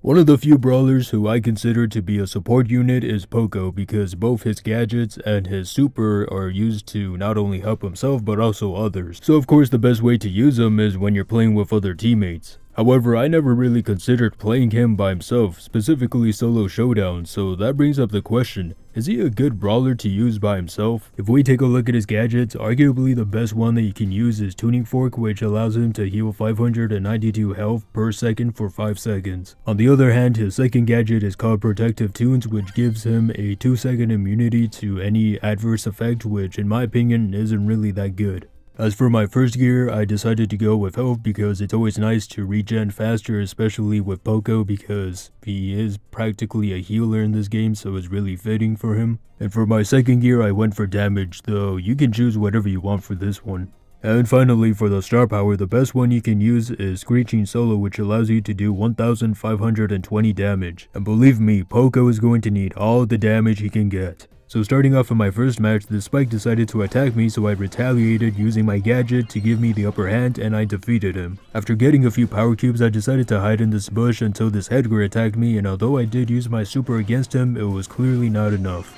One of the few brawlers who I consider to be a support unit is Poco because both his gadgets and his super are used to not only help himself but also others. So of course the best way to use him is when you're playing with other teammates. However, I never really considered playing him by himself, specifically solo showdown, so that brings up the question, is he a good brawler to use by himself? If we take a look at his gadgets, arguably the best one that you can use is Tuning Fork, which allows him to heal 592 health per second for 5 seconds. On the other hand, his second gadget is called Protective Tunes, which gives him a 2-second immunity to any adverse effect, which in my opinion isn't really that good. As for my first gear, I decided to go with health because it's always nice to regen faster, especially with Poco because he is practically a healer in this game, so it's really fitting for him. And for my second gear, I went for damage, though you can choose whatever you want for this one. And finally, for the star power, the best one you can use is Screeching Solo, which allows you to do 1520 damage. And believe me, Poco is going to need all the damage he can get. So starting off in my first match, the Spike decided to attack me, so I retaliated using my gadget to give me the upper hand, and I defeated him. After getting a few power cubes, I decided to hide in this bush until this Edgar attacked me, and although I did use my super against him, it was clearly not enough.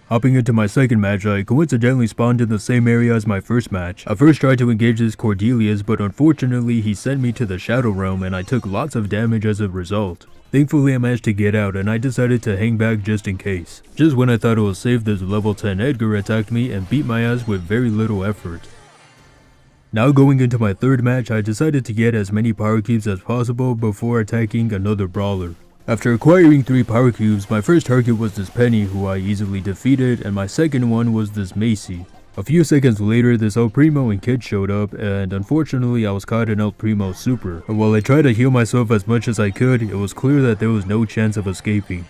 Hopping into my second match, I coincidentally spawned in the same area as my first match. I first tried to engage this Cordelius, but unfortunately he sent me to the Shadow Realm and I took lots of damage as a result. Thankfully I managed to get out and I decided to hang back just in case. Just when I thought it was safe, this level 10 Edgar attacked me and beat my ass with very little effort. Now going into my third match, I decided to get as many power cubes as possible before attacking another brawler. After acquiring 3 power cubes, my first target was this Penny, who I easily defeated, and my second one was this Macy. A few seconds later, this El Primo and Kid showed up, and unfortunately I was caught in El Primo's super. And while I tried to heal myself as much as I could, it was clear that there was no chance of escaping.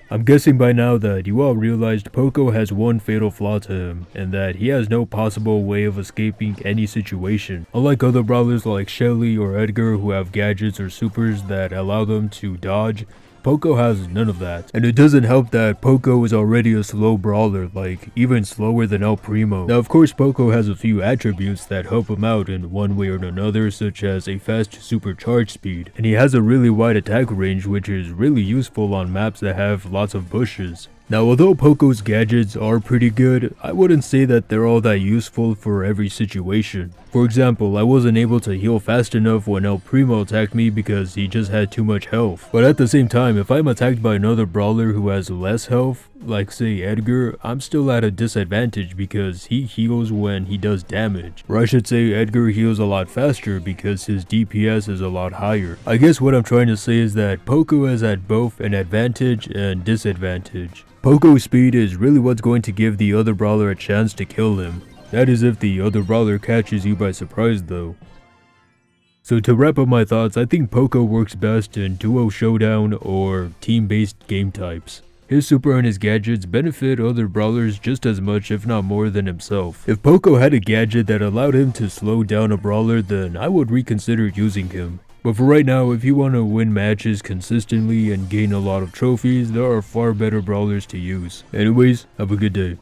I'm guessing by now that you all realized Poco has one fatal flaw to him, and that he has no possible way of escaping any situation. Unlike other brawlers like Shelly or Edgar who have gadgets or supers that allow them to dodge, Poco has none of that. And it doesn't help that Poco is already a slow brawler, like even slower than El Primo. Now of course Poco has a few attributes that help him out in one way or another, such as a fast supercharge speed, and he has a really wide attack range, which is really useful on maps that have lots of bushes. Now although Poco's gadgets are pretty good, I wouldn't say that they're all that useful for every situation. For example, I wasn't able to heal fast enough when El Primo attacked me because he just had too much health. But at the same time, if I'm attacked by another brawler who has less health, like say Edgar, I'm still at a disadvantage because he heals when he does damage. Or I should say Edgar heals a lot faster because his DPS is a lot higher. I guess what I'm trying to say is that Poco is at both an advantage and disadvantage. Poco's speed is really what's going to give the other brawler a chance to kill him. That is if the other brawler catches you by surprise though. So to wrap up my thoughts, I think Poco works best in duo showdown or team-based game types. His super and his gadgets benefit other brawlers just as much if not more than himself. If Poco had a gadget that allowed him to slow down a brawler, then I would reconsider using him. But for right now, if you want to win matches consistently and gain a lot of trophies, there are far better brawlers to use. Anyways, have a good day.